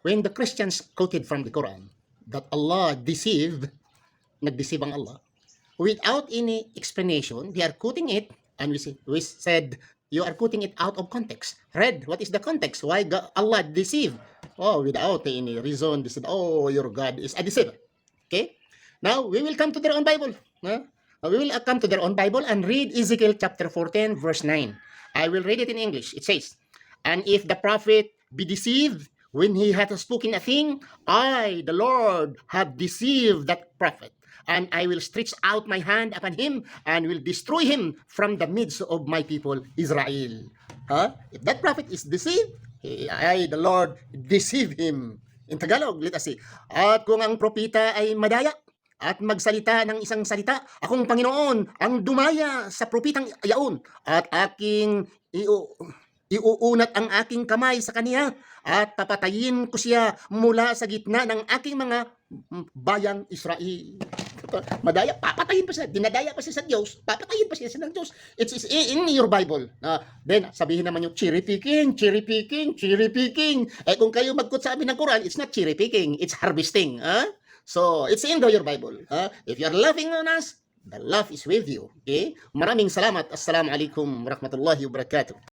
when the Christians quoted from the Quran that Allah deceived, nag-deceive ang Allah, without any explanation, they are quoting it, and we said, you are quoting it out of context. Read, what is the context? Why Allah deceived? Oh, without any reason, they said, oh, your God is a deceiver. Okay? Now, we will come to their own Bible. We will come to their own Bible and read Ezekiel chapter 14, verse 9. I will read it in English. It says, and if the prophet be deceived when he hath spoken a thing, I, the Lord, have deceived that prophet. And I will stretch out my hand upon him and will destroy him from the midst of my people Israel. If that prophet is deceived, I, the Lord, deceive him. In Tagalog, let us see. At kung ang propita ay madaya at magsalita ng isang salita, akong Panginoon ang dumaya sa propitang yaon at aking iuunat ang aking kamay sa kaniya at papatayin ko siya mula sa gitna ng aking mga bayang Israel. Madaya, papatayin pa siya, dinadaya pa siya sa Diyos, papatayin pa siya ng Diyos. It's in your Bible. Then, sabihin naman yung cherry picking. Kung kayo mag-quote sa amin ng Quran, it's not cherry picking, it's harvesting. So, it's in your Bible. If you're laughing on us, the laugh is with you. Okay? Maraming salamat. Assalamualaikum warahmatullahi wabarakatuh.